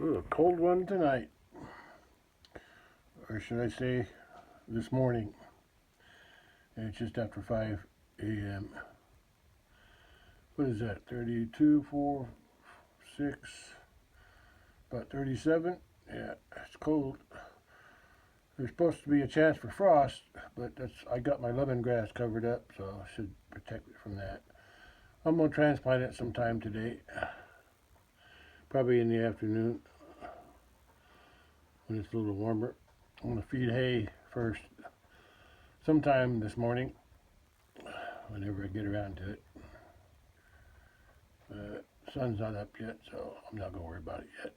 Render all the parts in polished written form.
Ooh, a cold one tonight, or should I say this morning. And it's just after 5 a.m. What is that? 32, 4, 6, about 37. Yeah, it's cold. There's supposed to be a chance for frost, but I got my lemongrass covered up, so I should protect it from that. I'm gonna transplant it sometime today, probably in the afternoon when it's a little warmer. I'm gonna feed hay first, sometime this morning, whenever I get around to it. Sun's not up yet, so I'm not gonna worry about it yet.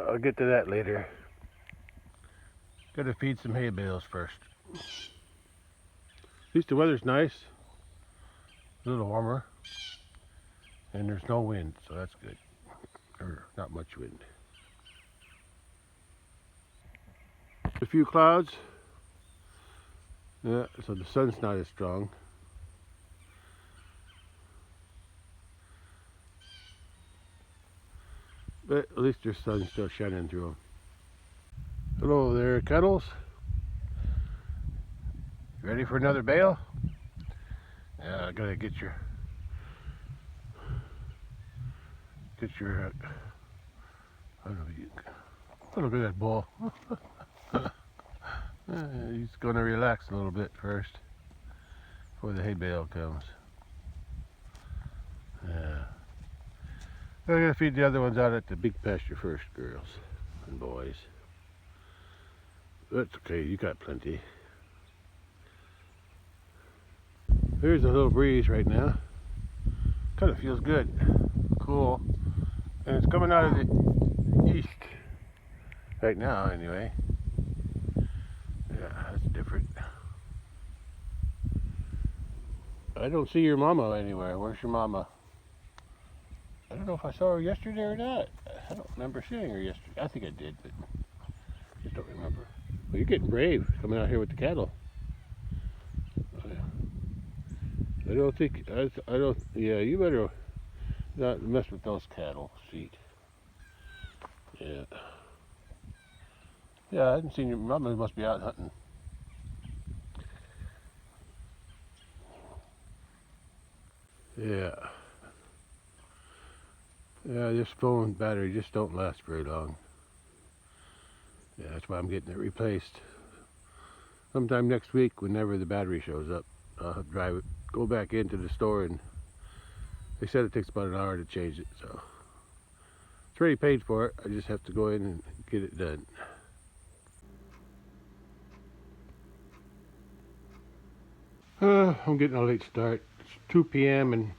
I'll get to that later. Gotta feed some hay bales first. At least the weather's nice, a little warmer, and there's no wind, so that's good. Or not much wind. A few clouds. Yeah, so the sun's not as strong. But at least there's sun still shining through them. Hello there, kettles. Ready for another bale? Yeah, I gotta get your I don't know, look at that bull. He's gonna relax a little bit first before the hay bale comes. Yeah. I gotta feed the other ones out at the big pasture first, girls and boys. That's okay, you got plenty. There's a little breeze right now. Kind of feels good, cool, and it's coming out of the east right now anyway. Yeah, that's different. I don't see your mama anywhere. Where's your mama? I don't know if I saw her yesterday or not. I don't remember seeing her yesterday. I think I did, but I just don't remember. Well, you're getting brave coming out here with the cattle. I don't think, yeah, you better not mess with those cattle feet. Yeah. Yeah, I hadn't seen your mama, must be out hunting. Yeah. Yeah, this phone battery just don't last very long. Yeah, that's why I'm getting it replaced. Sometime next week, whenever the battery shows up, I'll drive it, go back into the store, and they said it takes about an hour to change it, so it's already paid for it. I just have to go in and get it done. I'm getting a late start. It's 2 p.m. and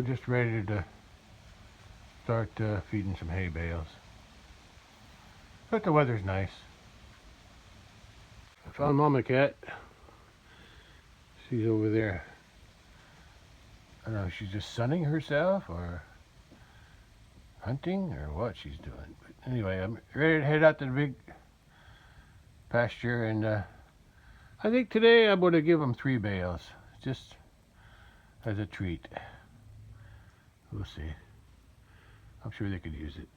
just ready to start feeding some hay bales. But the weather's nice. I found Mama Cat. She's over there. I don't know if she's just sunning herself or hunting or what she's doing. But anyway, I'm ready to head out to the big pasture, and I think today I'm going to give them 3 bales, just as a treat. We'll see. I'm sure they could use it.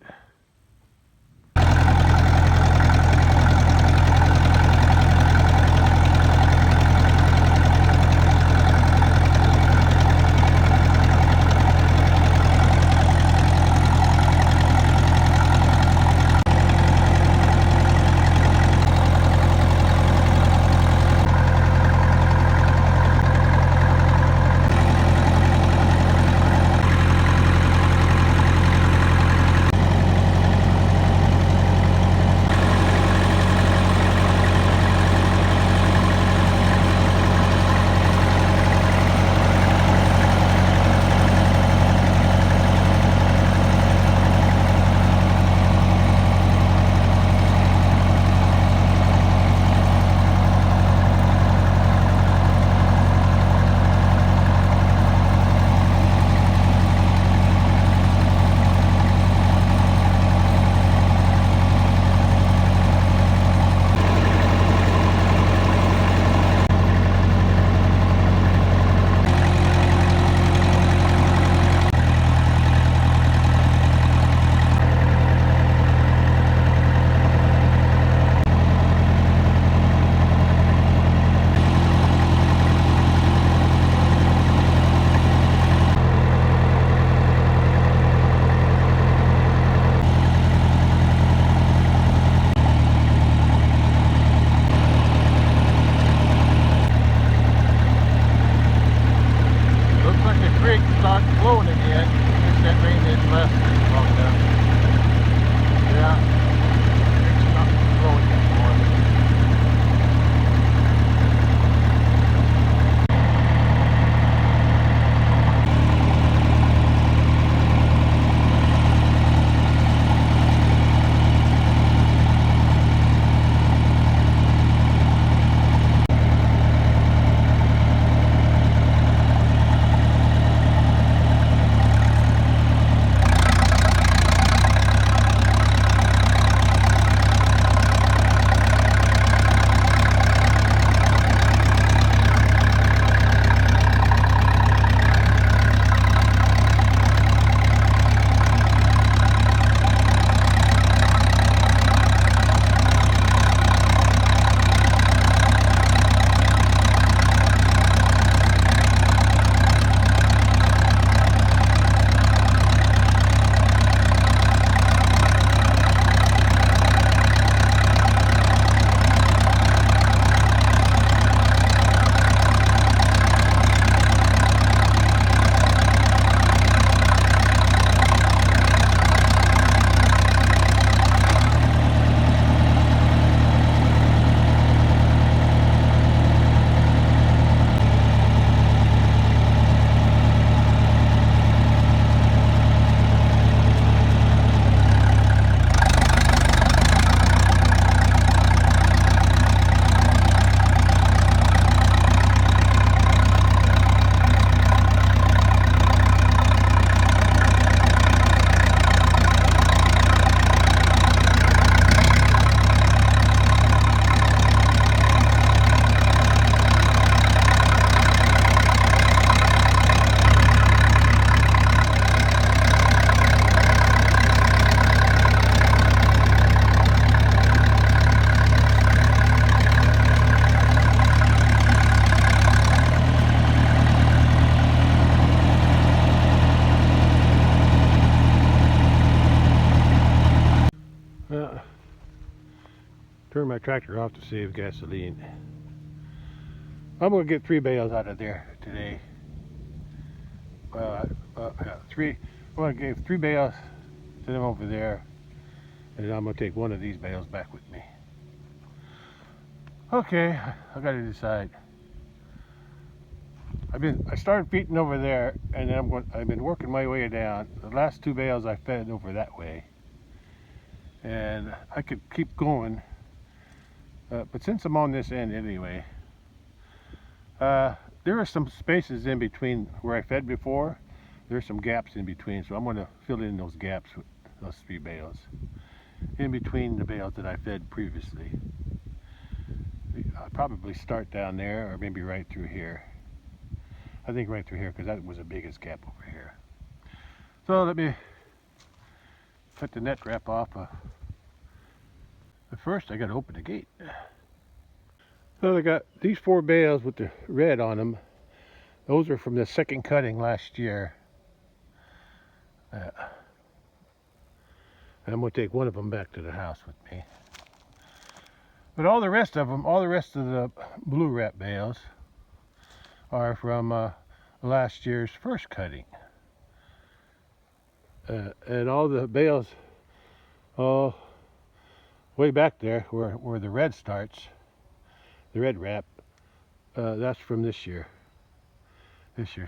my tractor off to save gasoline. I'm going to get 3 bales out of there today. Three. I'm going to give 3 bales to them over there, and I'm going to take one of these bales back with me. Okay, I got to decide. I started feeding over there, and then I've been working my way down. The last 2 bales I fed over that way, and I could keep going, but since I'm on this end anyway, there are some spaces in between where I fed before. There's some gaps in between, so I'm going to fill in those gaps with those 3 bales in between the bales that I fed previously. I'll probably start down there, or maybe right through here. I think right through here, because that was the biggest gap over here. So let me cut the net wrap off. But first I got to open the gate. So I got these 4 bales with the red on them. Those are from the second cutting last year. I'm going to take one of them back to the house with me. But all the rest of them, all the rest of the blue wrap bales are from last year's first cutting. And all the bales way back there where the red starts, the red wrap, that's from this year's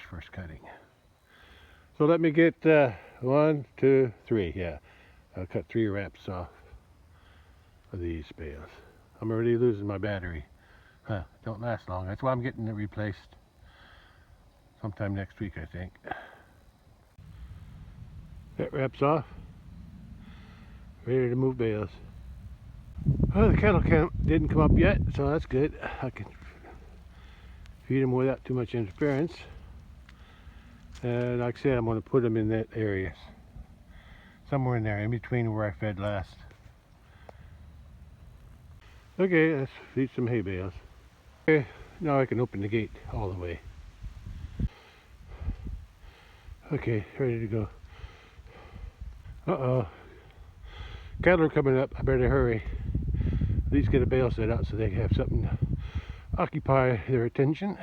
first cutting. So let me get 1, 2, 3, yeah. I'll cut 3 wraps off of these bales. I'm already losing my battery. Don't last long. That's why I'm getting it replaced sometime next week, I think. That wraps off. Ready to move bales. Well, the cattle camp didn't come up yet, so that's good. I can feed them without too much interference. And like I said, I'm going to put them in that area. Somewhere in there, in between where I fed last. Okay, let's feed some hay bales. Okay, now I can open the gate all the way. Okay, ready to go. Uh-oh. Cattle are coming up. I better hurry. At least get a bale set out so they have something to occupy their attention.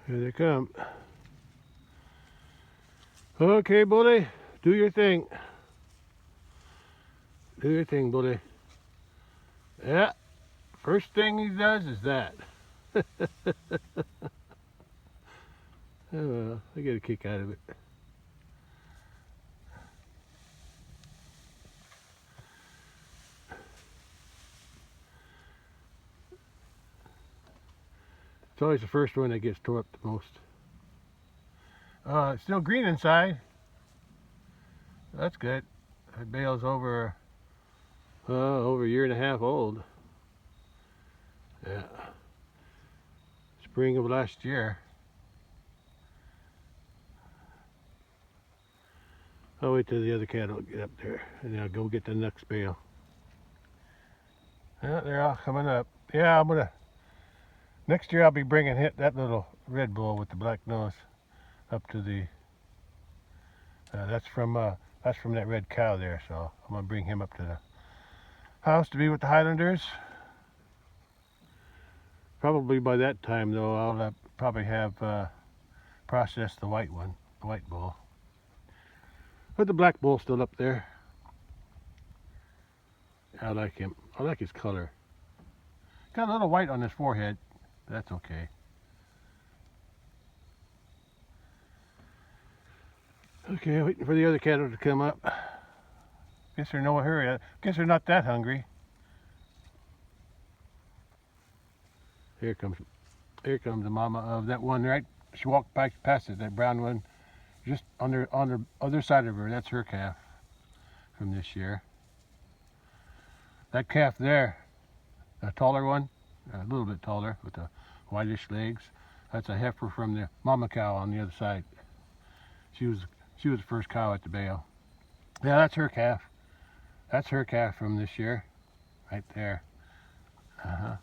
Here they come. Okay, bully, do your thing. Do your thing, bully. Yeah, first thing he does is that. Oh well, I get a kick out of it. It's always the first one that gets tore up the most. It's still green inside. That's good. That bale's over a year and a half old. Yeah. Spring of last year. I'll wait till the other cattle get up there, and then I'll go get the next bale. Yeah, they're all coming up. Yeah, next year I'll be bringing that little red bull with the black nose up to the, that's from that red cow there, so I'm going to bring him up to the house to be with the Highlanders. Probably by that time, though, I'll probably have processed the white bull. But the black bull's still up there. I like him. I like his color. Got a little white on his forehead. That's okay. Okay, waiting for the other cattle to come up. Guess they're in no hurry. Guess they're not that hungry. Here comes the mama of that one, right? She walked past it, that brown one, just on the other side of her. That's her calf from this year. That calf there, a taller one, a little bit taller with the whitish legs. That's a heifer from the mama cow on the other side. She was the first cow at the bale. Yeah, that's her calf. That's her calf from this year, right there. Yeah,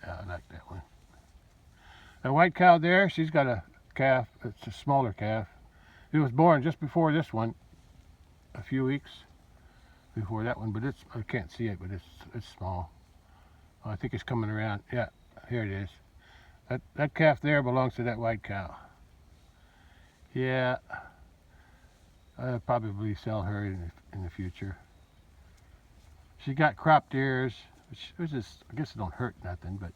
I like that one. The white cow there, she's got a calf. It's a smaller calf. It was born just before this one, a few weeks before that one, but I can't see it, but it's small. Oh, I think it's coming around. Yeah, here it is. That calf there belongs to that white cow. Yeah, I'll probably sell her in the future. She got cropped ears, which just, I guess it don't hurt nothing, but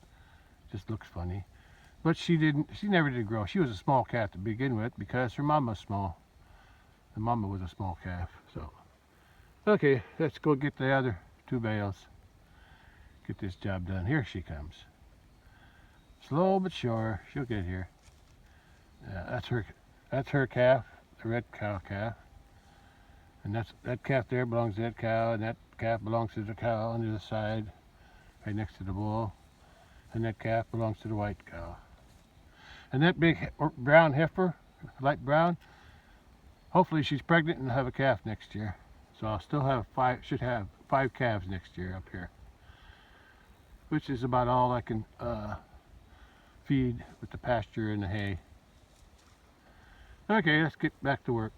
just looks funny. But she never did grow. She was a small calf to begin with because her mama's small. The mama was a small calf. So, okay, let's go get the other 2 bales. Get this job done. Here she comes. Slow but sure, she'll get here. Yeah, that's her calf, the red cow calf. And that calf there belongs to that cow, and that calf belongs to the cow on the other side, right next to the bull. And that calf belongs to the white cow. And that big brown heifer, light brown, hopefully she's pregnant and have a calf next year. So I'll still have should have 5 calves next year up here, which is about all I can feed with the pasture and the hay. Okay, let's get back to work.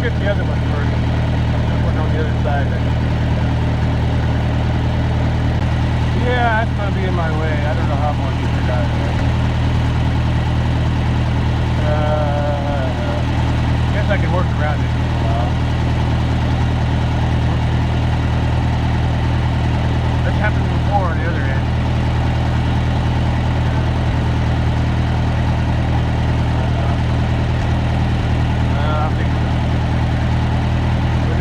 Get the other one first. This one on the other side. Yeah, that's going to be in my way. I don't know how much you got there. Guess I can work around it for a while. That's happened before on the other end.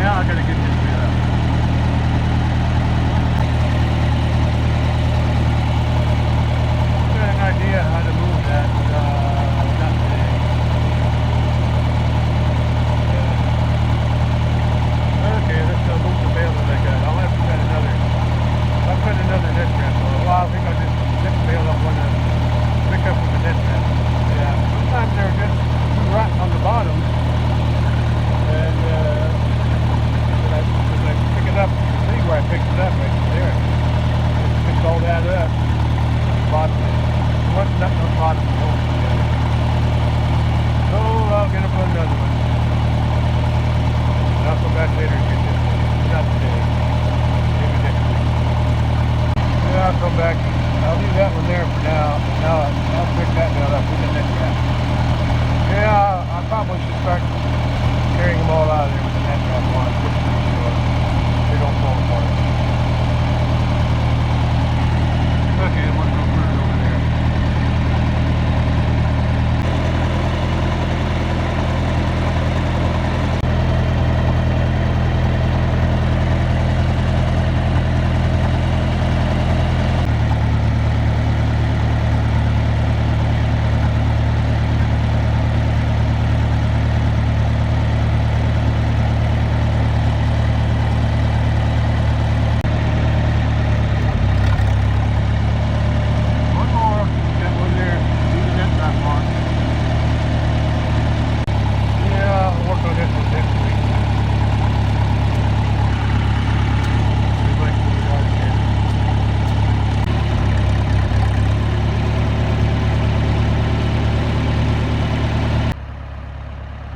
Now I gotta get this bit up. I got an idea how to move that, not today. Okay, let's move the bale that I got. I'll have to cut another. I'll cut another net wrap. Well, I think I'll just lift the bale up when I pick up with the net wrap. Yeah, sometimes they're just too rotten on the bottom, and as I pick it up, see where I picked it up right there. Just picked all that up. Bottom. There wasn't nothing on the bottom. So I'll get up on another one. And I'll come back later and get this one. Not today. Maybe next week. Yeah, I'll come back. I'll leave that one there for now. Now I'll pick that nail up with the next wrap. Yeah, I probably should start carrying them all out of there with the net wrap on. They don't fall apart. Okay, I'm gonna go put it over there.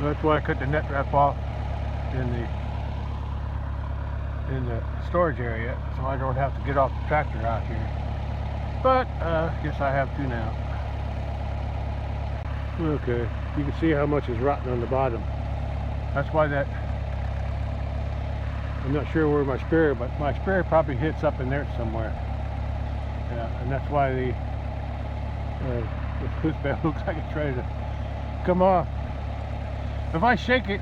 That's why I cut the net wrap off in the storage area, so I don't have to get off the tractor out here. But guess I have to now. Okay, you can see how much is rotten on the bottom. That's why I'm not sure where my sprayer, but my sprayer probably hits up in there somewhere. Yeah, and that's why this bale looks like it's ready to come off. If I shake that,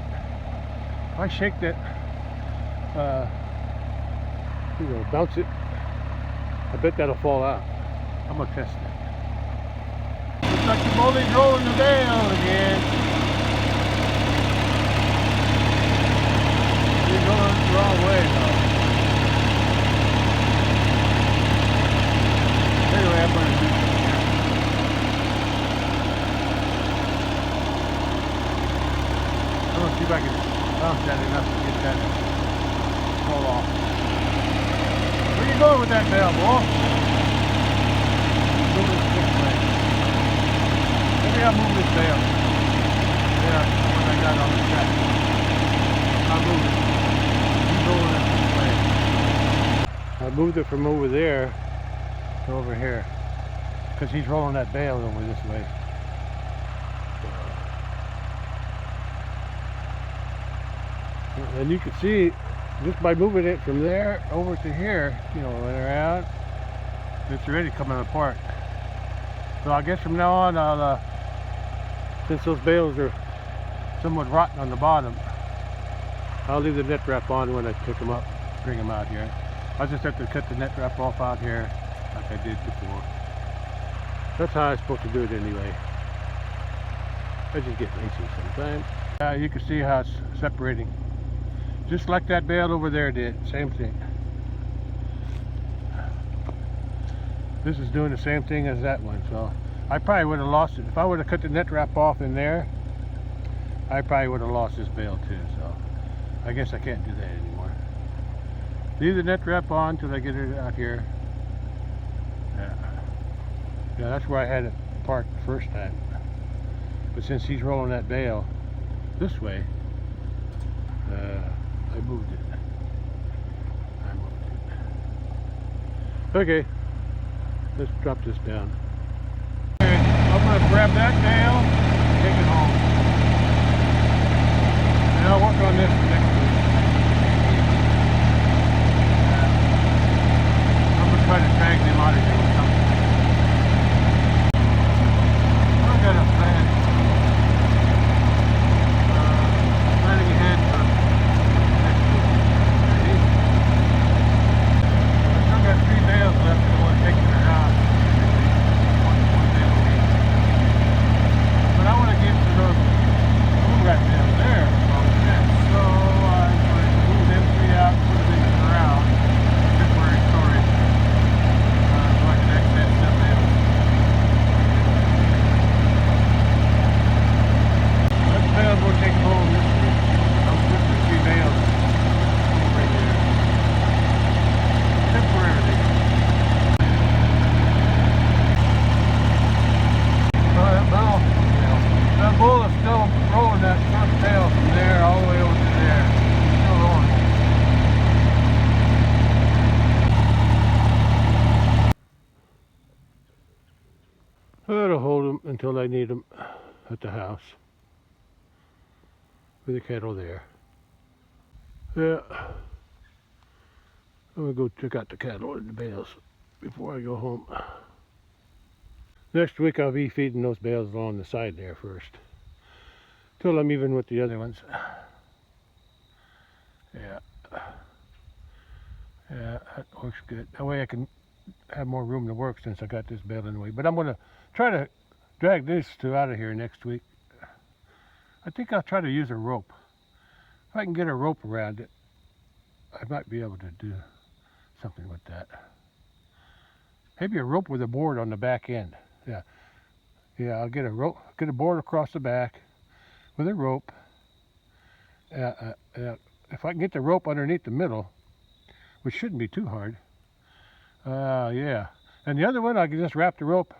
bounce it, I bet that'll fall out. I'm gonna test it. Looks like the bully's rolling the bale again. He's going the wrong way though. Anyway, I'm gonna do something here. I'm gonna see if I can bounce that enough to get that to fall off. Where you going with that bale, boy? Move it this way. Maybe I'll move this bale. Yeah, what I got on the track. I'll move it. He's rolling it this way. I moved it from over there to over here because he's rolling that bale over this way. And you can see just by moving it from there over to here, and around, it's already coming apart. So I guess from now on, I'll, since those bales are somewhat rotten on the bottom, I'll leave the net wrap on when I pick them up, bring them out here. I'll just have to cut the net wrap off out here like I did before. That's how I'm supposed to do it anyway. I just get lazy sometimes. You can see how it's separating. Just like that bale over there did, same thing. This is doing the same thing as that one, so I probably would have lost it. If I would have cut the net wrap off in there, I probably would have lost this bale too, so I guess I can't do that anymore. Leave the net wrap on till I get it out here. Yeah, that's where I had it parked the first time. But since he's rolling that bale this way, I moved it. Okay, let's drop this down. Okay, I'm going to grab that bale and take it home. And I'll work on this for next week. I'm going to try to drag them out of here with something. I've got a plan. Planning ahead for next week. I've still got 3 bales left that I want to take to the house. One bale a week. But I want to give to those food right down there. So I'm going to move them 3 out, put them in the corral, temporary storage, so I can access them in. That's the bales we'll take home this week. I'll put the 3 bales right there. Temporarily. That bull is still rolling that first bale from there all the way over to there. It's still rolling. That'll hold them until I need them at the house. With the kettle there. Yeah. I'm gonna go check out the cattle and the bales before I go home. Next week I'll be feeding those bales along the side there first. Till I'm even with the other ones. Yeah. Yeah, that works good. That way I can have more room to work since I got this bale in the way. But I'm gonna try to drag these 2 out of here next week. I think I'll try to use a rope. If I can get a rope around it, I might be able to do something with that. Maybe a rope with a board on the back end. Yeah, I'll get a rope, get a board across the back with a rope. If I can get the rope underneath the middle, which shouldn't be too hard. Yeah, and the other one I can just wrap the rope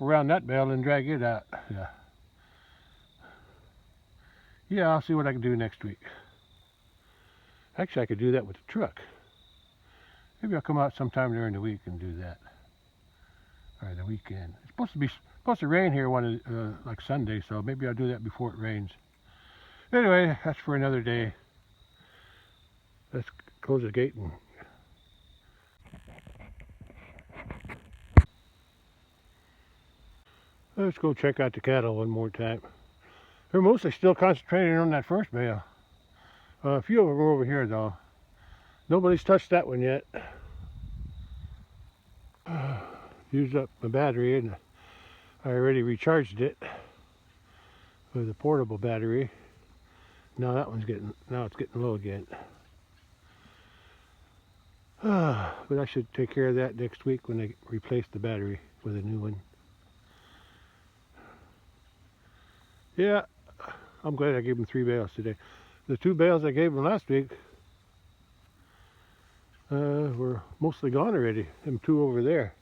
around that bale and drag it out. Yeah, I'll see what I can do next week. Actually, I could do that with the truck. Maybe I'll come out sometime during the week and do that. Or the weekend. It's supposed to rain here like Sunday, so maybe I'll do that before it rains. Anyway, that's for another day. Let's close the gate and Let's go check out the cattle one more time. They're mostly still concentrating on that first bale. A few of them are over here though. Nobody's touched that one yet. Used up my battery and I already recharged it with a portable battery. Now that one's it's getting low again. But I should take care of that next week when they replace the battery with a new one. Yeah, I'm glad I gave them 3 bales today. The 2 bales I gave them last week were mostly gone already. Them 2 over there.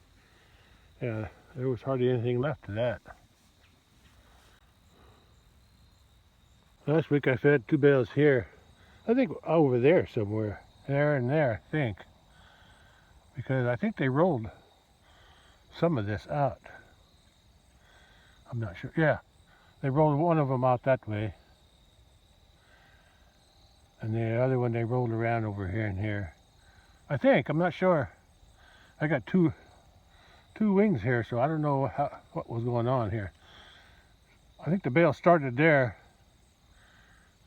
Yeah, there was hardly anything left of that. Last week I fed 2 bales here. I think over there somewhere. There and there, I think. Because I think they rolled some of this out. I'm not sure. Yeah, they rolled one of them out that way. And the other one they rolled around over here and here. I think, I'm not sure. I got two wings here, so I don't know what was going on here. I think the bale started there.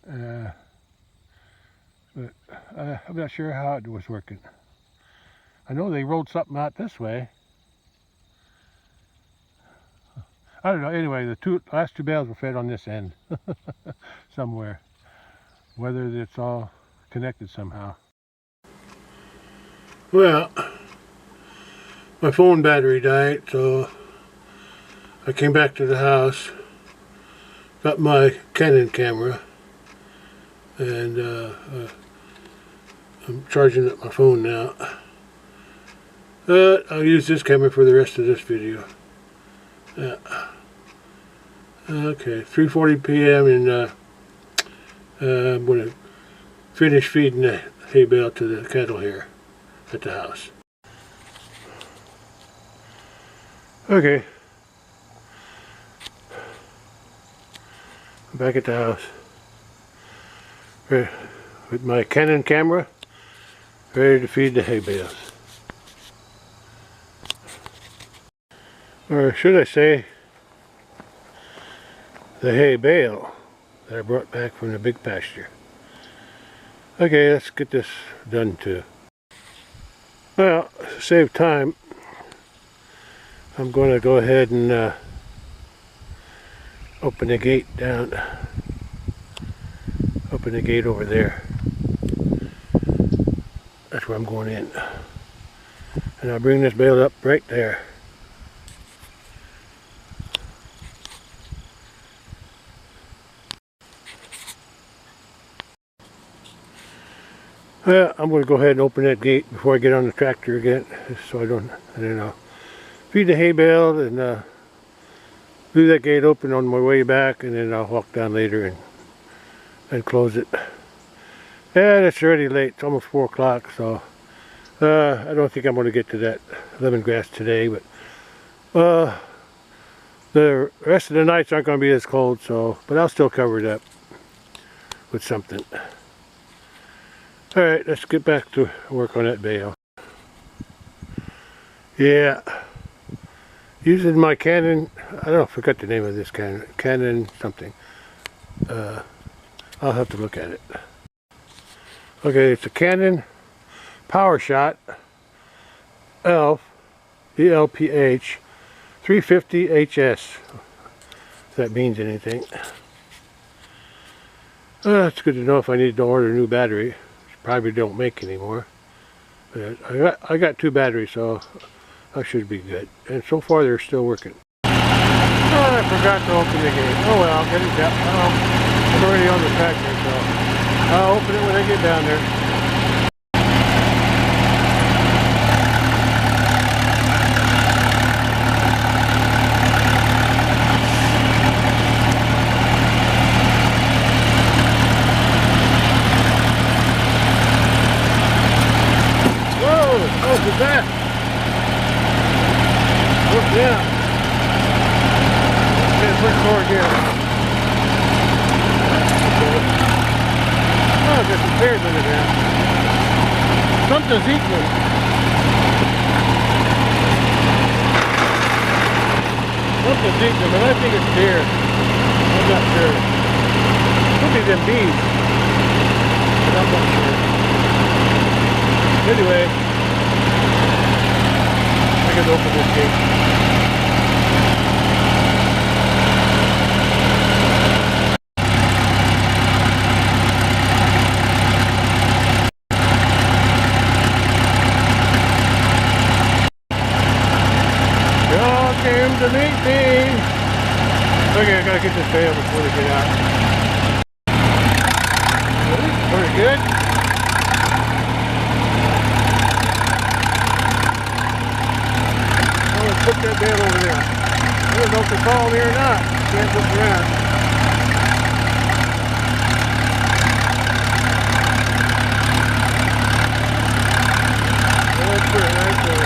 But I'm not sure how it was working. I know they rolled something out this way. I don't know. Anyway, the last 2 bales were fed on this end somewhere. Whether it's all connected somehow. Well, my phone battery died, so I came back to the house, got my Canon camera, and I'm charging up my phone now. I'll use this camera for the rest of this video. Okay, 3:40 p.m. and I'm going to finish feeding the hay bale to the cattle here at the house. Okay, I'm back at the house with my Canon camera ready to feed the hay bales. Or should I say the hay bale that I brought back from the big pasture. Okay, let's get this done too. Well, to save time, I'm going to go ahead and open the gate down. Open the gate over there. That's where I'm going in. And I'll bring this bale up right there. Well, I'm going to go ahead and open that gate before I get on the tractor again, so I don't feed the hay bale and leave that gate open on my way back, and then I'll walk down later and close it. And it's already late. It's almost 4 o'clock, so I don't think I'm going to get to that lemongrass today, but the rest of the nights aren't going to be as cold, but I'll still cover it up with something. Alright, let's get back to work on that bale. Yeah, using my Canon, I forgot the name of this Canon something. I'll have to look at it. Okay, it's a Canon PowerShot ELPH 350 HS, if that means anything. It's good to know if I need to order a new battery. Probably don't make anymore, but I got 2 batteries, so I should be good. And so far they're still working. Oh, I forgot to open the gate. Oh well, I'll get it down. I'm already on the tractor, so I'll open it when I get down there. Look at that! Look down! It's pretty far here. Oh, there's some pears under there. Something's eating them. Something's eating them, and I think it's deer. I'm not sure. Could be them bees, but I'm not sure. Anyway, I gotta open this gate. To meet me. Okay, I gotta get this bale before they get out. Pretty good. I'm gonna put that bale over there. I don't know if they follow me or not. Can't look around. That's pretty nice there.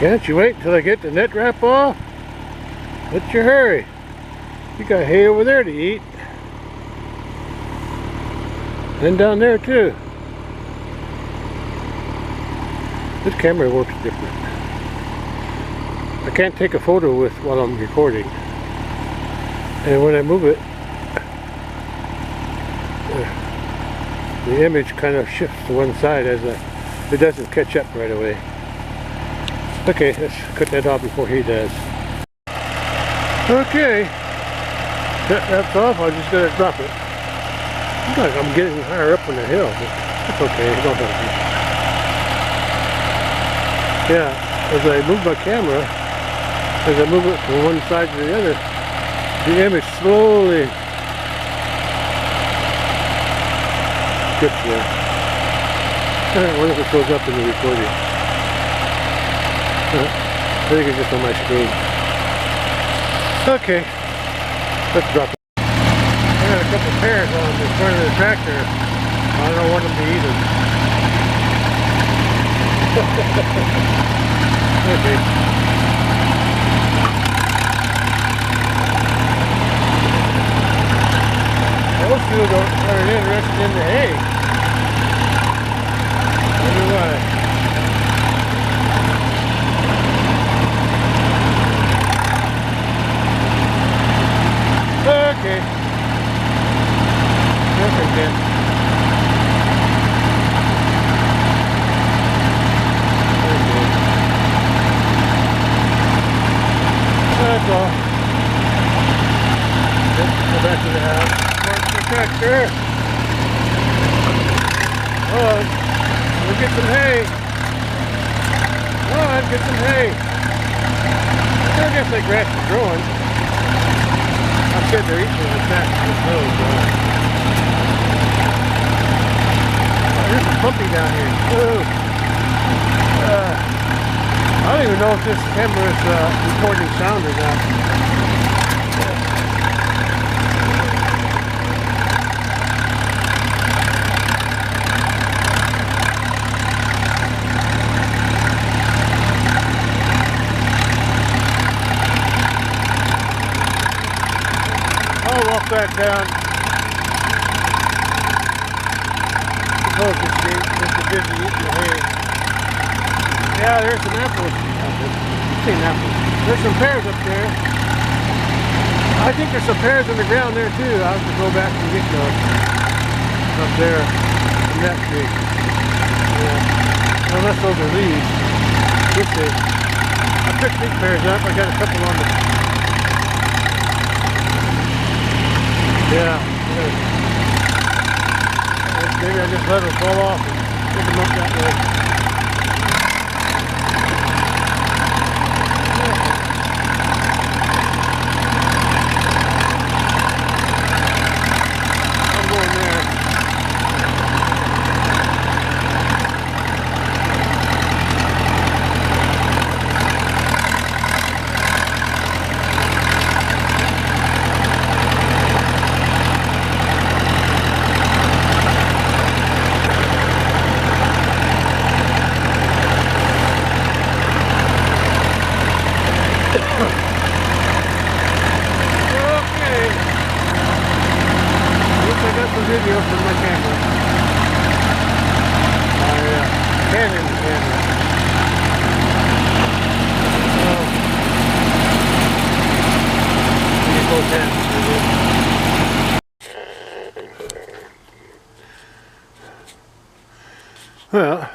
Can't you wait until I get the net wrap off? What's your hurry? You got hay over there to eat. And down there too. This camera works different. I can't take a photo with while I'm recording. And when I move it, the image kind of shifts to one side as it doesn't catch up right away. Okay, let's cut that off before he does. Okay, that's off. I just gotta drop it. Looks like I'm getting higher up on the hill, but that's okay. It don't bother me. Yeah, as I move my camera, as I move it from one side to the other, the image slowly gets there. I wonder if it shows up in the recording. I think it's just on my screen. Okay, let's drop it. I got a couple pairs on the front of the tractor. I don't want them to eat them. Okay. Those two aren't interested in the hay. I wonder why. Okay. Perfect then. Okay. That's all. Let's go back to the house. Park the tractor. Oh, we'll get some hay. Come on, get some hay. I guess that grass is growing. I'm sure they're eating the fat in the snow, so. Oh, there's a puppy down here. Whoa. I don't even know if this camera is recording sound or not. I'll walk back down. Close this gate just a bit to eat the hay. Yeah, there's some apples. You've seen apples. There's some pears up there. I think there's some pears in the ground there too. I'll have to go back and get those. Up there in that tree. Yeah. Unless those are leaves. We'll see. I picked these pears up. I got a couple on the. Yeah. Maybe I just let them fall off and pick them up that way. Okay. Looks like I got some video from my camera. My Canon camera. Well,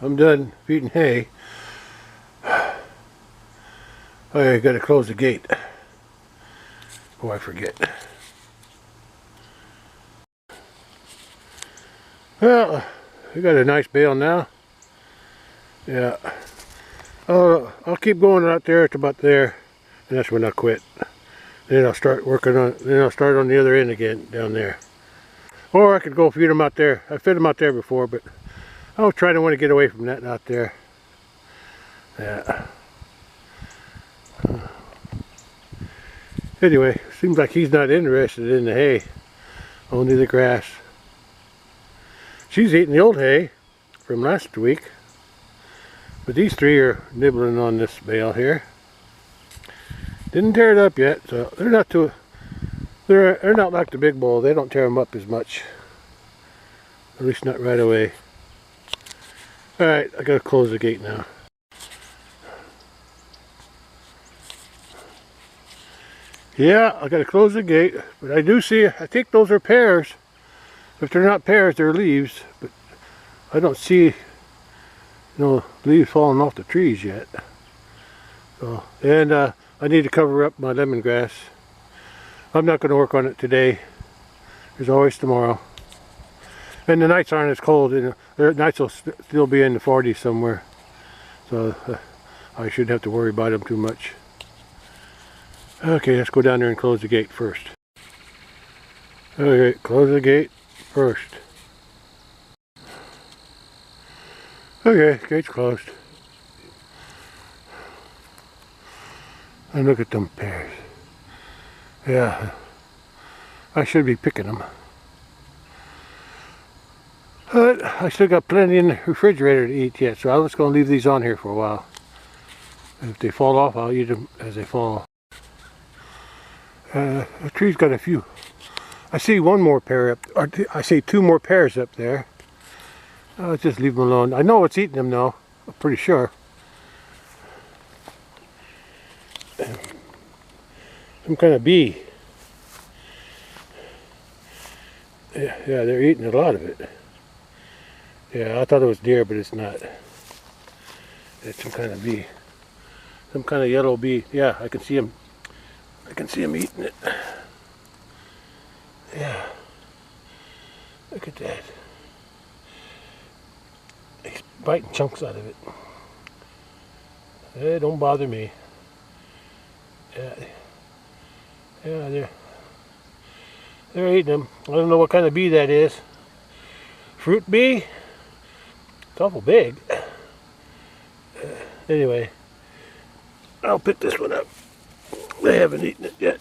I'm done feeding hay. I gotta close the gate before I forget. Well, we got a nice bale now. Yeah. I'll keep going out there to about there, and that's when I'll quit. Then I'll start working on. Then I'll start on the other end again down there. Or I could go feed them out there. I fed them out there before, but I'll try to want to get away from that out there. Yeah. Anyway, seems like he's not interested in the hay, only the grass. She's eating the old hay from last week, but these three are nibbling on this bale here. Didn't tear it up yet, so they're not too. They're not like the big bull. They don't tear them up as much, at least not right away. All right, I gotta close the gate now. Yeah, I gotta close the gate, but I do see, I think those are pears. If they're not pears, they're leaves, but I don't see no leaves falling off the trees yet. So, and I need to cover up my lemongrass. I'm not gonna work on it today. There's always tomorrow. And the nights aren't as cold, and the nights will still be in the 40s somewhere. So I shouldn't have to worry about them too much. Okay, let's go down there and close the gate first. Okay, close the gate first. Okay, gate's closed. And look at them pears. Yeah, I should be picking them. But I still got plenty in the refrigerator to eat yet, so I was going to leave these on here for a while. If they fall off, I'll eat them as they fall. The tree's got a few. I see one more pear up, or I see two more pears up there. I'll just leave them alone. I know it's eating them now, I'm pretty sure. Some kind of bee. Yeah, they're eating a lot of it. Yeah, I thought it was deer, but it's not. It's some kind of bee. Some kind of yellow bee. Yeah, I can see him. I can see him eating it. Yeah. Look at that. He's biting chunks out of it. Hey, don't bother me. Yeah, they're eating them. I don't know what kind of bee that is. Fruit bee? It's awful big. Anyway, I'll pick this one up. They haven't eaten it yet.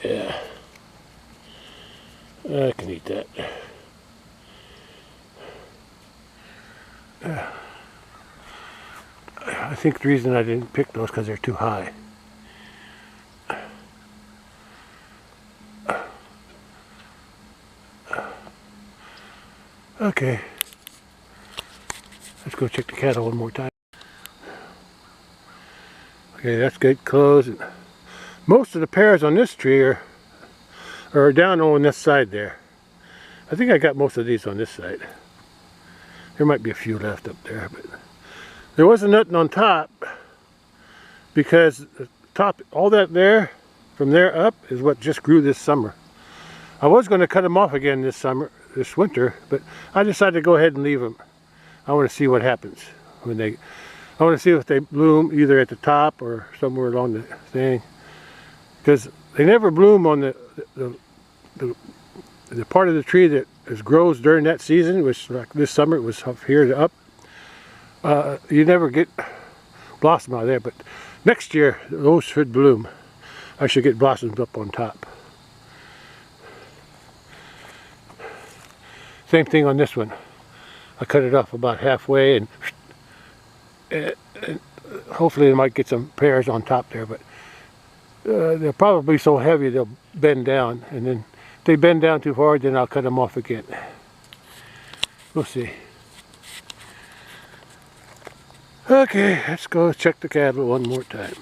Yeah. I can eat that. I think the reason I didn't pick those because they're too high. Okay. Let's go check the cattle one more time. Okay, that's good. Close. Most of the pears on this tree are down on this side there. I think I got most of these on this side. There might be a few left up there, but there wasn't nothing on top because the top, all that there, from there up, is what just grew this summer. I was going to cut them off again this winter, but I decided to go ahead and leave them. I want to see what happens when I want to see if they bloom either at the top or somewhere along the thing, because they never bloom on the part of the tree that grows during that season, which like this summer it was up here to up. You never get blossom out of there, but next year those should bloom. I should get blossoms up on top. Same thing on this one. I cut it off about halfway and and hopefully they might get some pears on top there, but they'll probably be so heavy they'll bend down, and then if they bend down too hard, then I'll cut them off again. We'll see. Okay, let's go check the cattle one more time.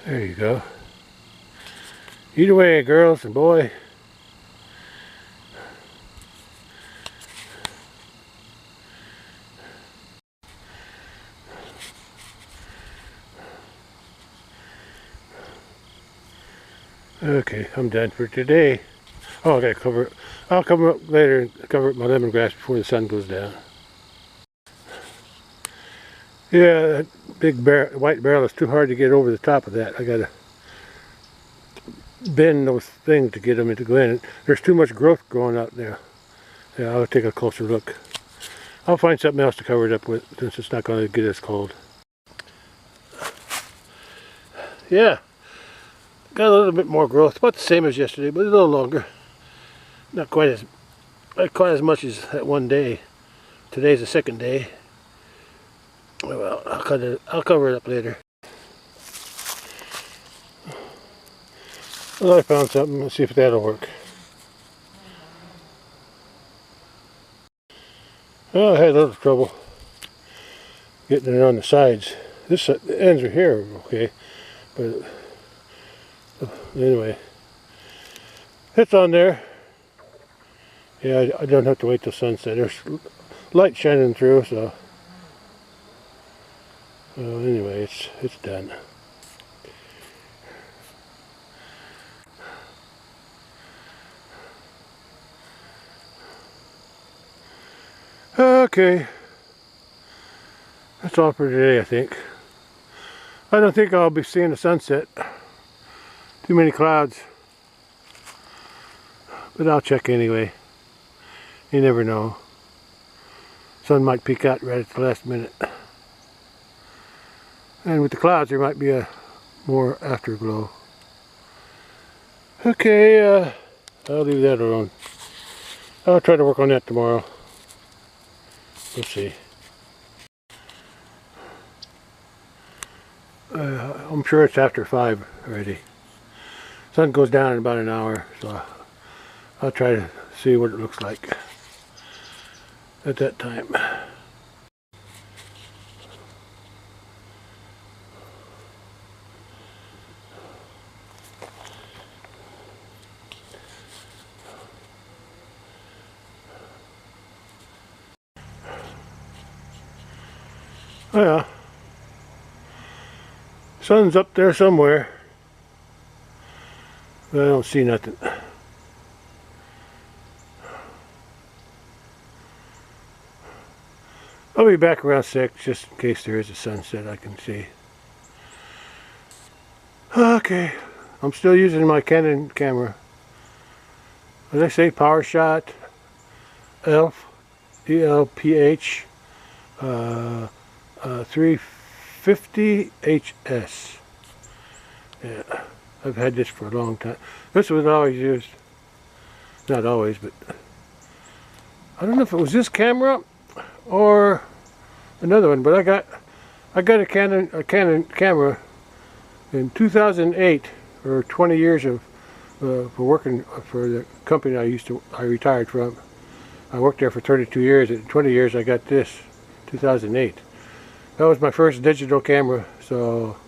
There you go. Eat away, girls and boy. Okay, I'm done for today. Oh, I gotta cover it. I'll cover up later and cover up my lemongrass before the sun goes down. Yeah, that big white barrel is too hard to get over the top of that. I gotta bend those things to get them to go in. There's too much growth growing out there. Yeah, I'll take a closer look. I'll find something else to cover it up with since it's not going to get as cold. Yeah, got a little bit more growth, about the same as yesterday, but a little longer. Not quite as much as that one day. Today's the second day. Well, I'll cover it up later. Well, I found something. Let's see if that'll work. Well, I had a little trouble getting it on the sides. This the ends are here, okay, but anyway, it's on there. Yeah, I don't have to wait till sunset. There's light shining through, so anyway, it's done. Okay, that's all for today, I think. I don't think I'll be seeing the sunset. Too many clouds. But I'll check anyway. You never know. Sun might peek out right at the last minute. And with the clouds there might be a more afterglow. Okay, I'll leave that alone. I'll try to work on that tomorrow. We'll see. I'm sure it's after 5 already. Sun goes down in about an hour, so I'll try to see what it looks like at that time. Oh yeah, sun's up there somewhere, but I don't see nothing. I'll be back around 6 just in case there is a sunset I can see. Okay, I'm still using my Canon camera. As I say, PowerShot ELPH 350 HS. Yeah, I've had this for a long time. This was always used, not always, but I don't know if it was this camera or another one, but I got a Canon camera in 2008, or 20 years of for working for the company I retired from. I worked there for 32 years. In 20 years I got this, 2008. That was my first digital camera, so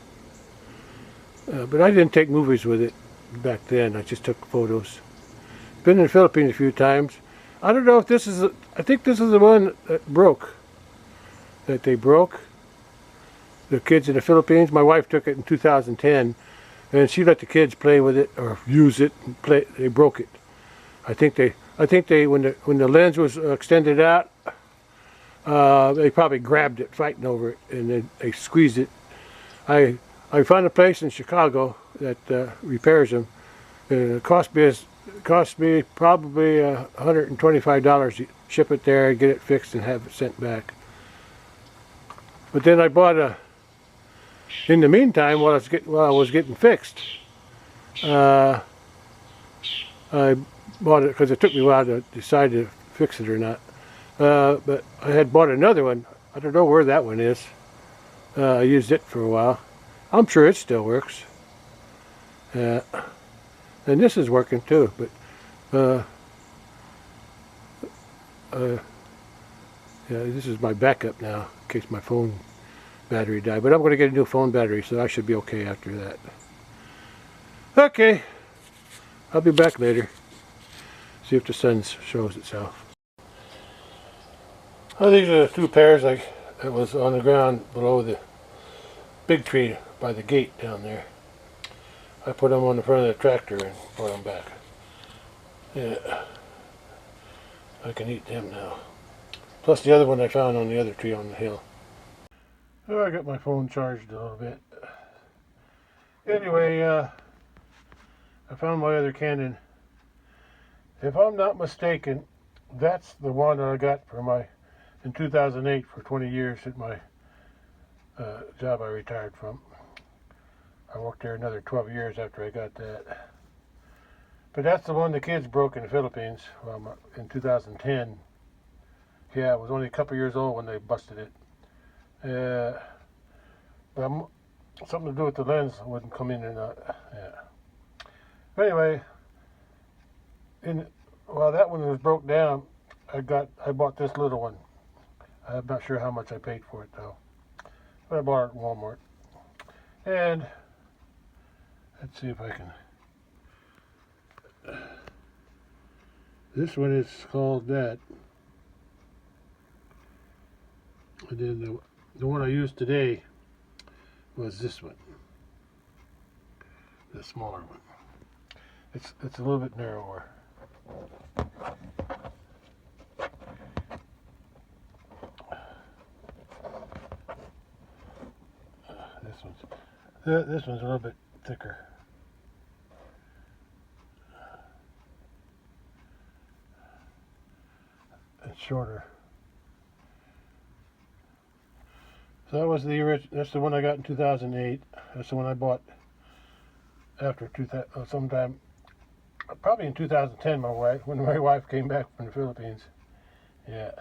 but I didn't take movies with it back then. I just took photos. Been in the Philippines a few times. I don't know if this is, I think this is the one that broke. That they broke. The kids in the Philippines. My wife took it in 2010, and she let the kids play with it or use it and play. They broke it. I think they when the lens was extended out, they probably grabbed it fighting over it, and then they squeezed it. I found a place in Chicago that repairs them. It cost me probably $125 to ship it there, get it fixed, and have it sent back. But then I bought in the meantime, while I was getting fixed, I bought it because it took me a while to decide to fix it or not. But I had bought another one. I don't know where that one is. I used it for a while. I'm sure it still works. And this is working too, but yeah, this is my backup now in case my phone battery died. But I'm going to get a new phone battery, so I should be okay after that. Okay, I'll be back later. See if the sun shows itself. Oh, these are the two pairs that was on the ground below the big tree by the gate down there. I put them on the front of the tractor and brought them back. Yeah, I can eat them now. Plus the other one I found on the other tree on the hill. Oh, I got my phone charged a little bit. Anyway, I found my other Canon. If I'm not mistaken, that's the one that I got for in 2008 for 20 years at my job I retired from. I worked there another 12 years after I got that. But that's the one the kids broke in the Philippines in 2010. Yeah, it was only a couple years old when they busted it. But something to do with the lens wouldn't come in or not. Yeah. But anyway, while that one was broke down, I bought this little one. I'm not sure how much I paid for it though, but I bought it at Walmart. And let's see if I can. This one is called that. And then the one I used today was this one, the smaller one. It's a little bit narrower. This one's a little bit thicker. It's shorter. So that was that's the one I got in 2008. That's the one I bought after sometime, probably in 2010. When my wife came back from the Philippines. Yeah.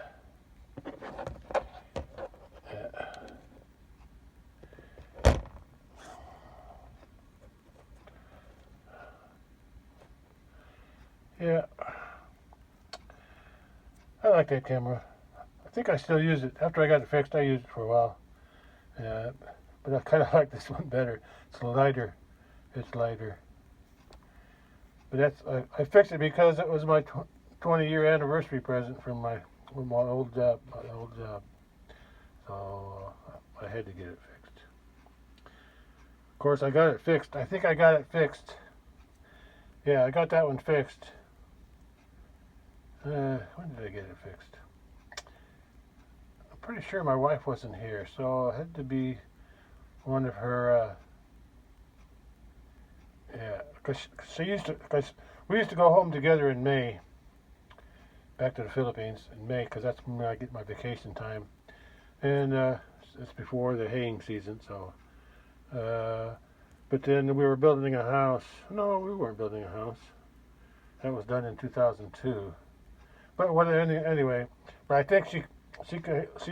Yeah. I like that camera. I think I still use it. After I got it fixed, I used it for a while. But I kind of like this one better. It's lighter. It's lighter. But I fixed it because it was my 20-year anniversary present from my old job. So I had to get it fixed. Of course, I got it fixed. I think I got it fixed. Yeah, I got that one fixed. When did I get it fixed? I'm pretty sure my wife wasn't here, so it had to be one of her. Yeah, because we used to go home together in May, back to the Philippines in May, because that's when I get my vacation time, and it's before the haying season. So, but then we were building a house. No, we weren't building a house. That was done in 2002. But anyway, but I think she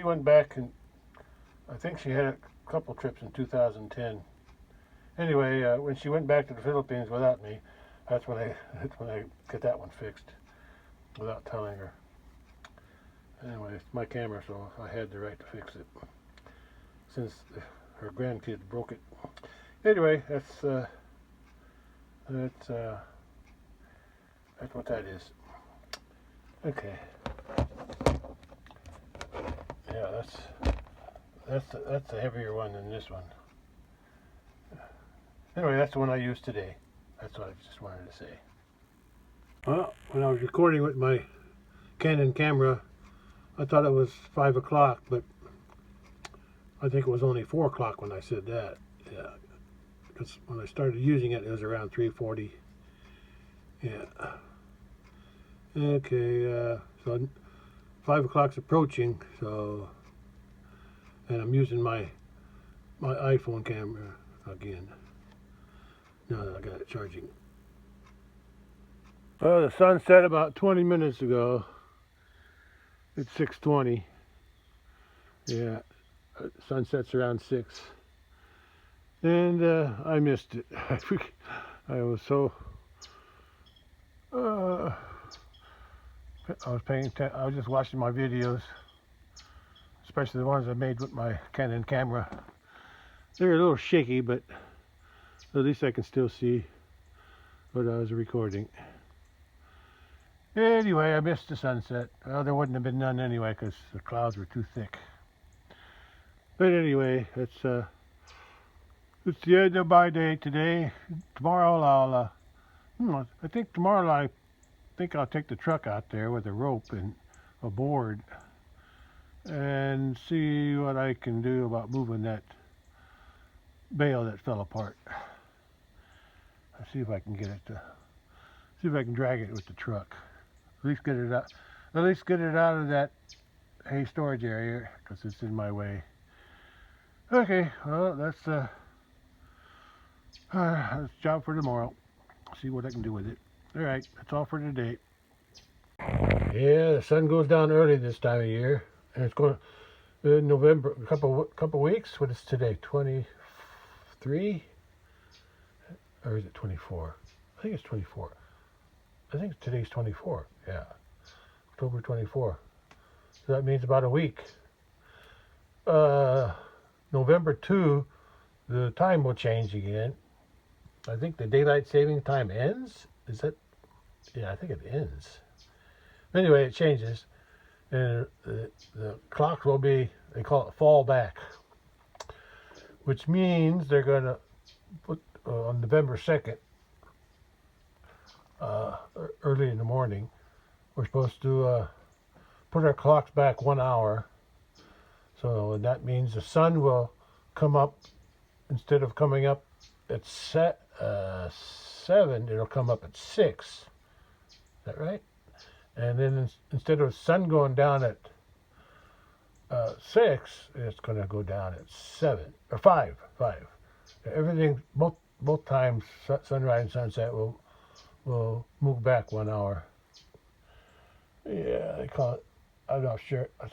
went back, and I think she had a couple trips in 2010. Anyway, when she went back to the Philippines without me, that's when I get that one fixed without telling her. Anyway, it's my camera, so I had the right to fix it since her grandkids broke it. Anyway, that's what that is. Okay. Yeah, that's a heavier one than this one. Anyway, that's the one I used today. That's what I just wanted to say. Well, when I was recording with my Canon camera, I thought it was 5 o'clock, but I think it was only 4 o'clock when I said that. Yeah, because when I started using it, it was around 3:40. Yeah. Okay, so 5 o'clock's approaching, so, and I'm using my my iPhone camera again. Now that I got it charging. Well, the sun set about 20 minutes ago. It's 6:20. Yeah, sun sets around 6. And I missed it. I was so... I was paying attention. I was just watching my videos, especially the ones I made with my Canon camera. They're a little shaky, but at least I can still see what I was recording. Anyway, I missed the sunset. Well, there wouldn't have been none anyway because the clouds were too thick. But anyway, it's the end of my day today. Tomorrow I think tomorrow I'll take the truck out there with a rope and a board and see what I can do about moving that bale that fell apart. I'll see if I can get it to, see if I can drag it with the truck. At least get it out. At least get it out of that hay storage area because it's in my way. Okay, well that's job for tomorrow. See what I can do with it. All right, that's all for today. Yeah, the sun goes down early this time of year, and it's going in November. A couple weeks. What is today? 23, or is it 24? I think it's 24. I think today's 24. Yeah, October 24. So that means about a week. November 2, the time will change again. I think the daylight saving time ends. Is that? Yeah, I think it ends. Anyway, it changes, and the clocks will be, they call it fall back, which means they're going to put on November 2nd, early in the morning, we're supposed to put our clocks back 1 hour. So that means the sun will come up, instead of coming up at 7, it'll come up at 6. Is that right? And then instead of sun going down at 6, it's going to go down at 7 or 5. Everything, both times, sunrise and sunset will move back 1 hour. Yeah, they call it. I'm not sure. I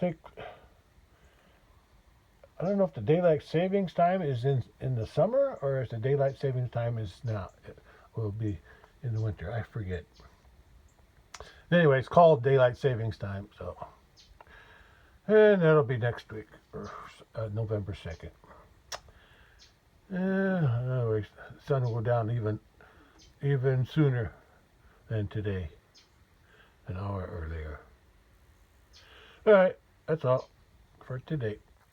don't know if the daylight savings time is in the summer or if the daylight savings time is now. It will be in the winter. I forget. Anyway, it's called daylight savings time. So, and that'll be next week, or November 2nd. Anyways, the sun will go down even sooner than today, an hour earlier. All right, that's all for today.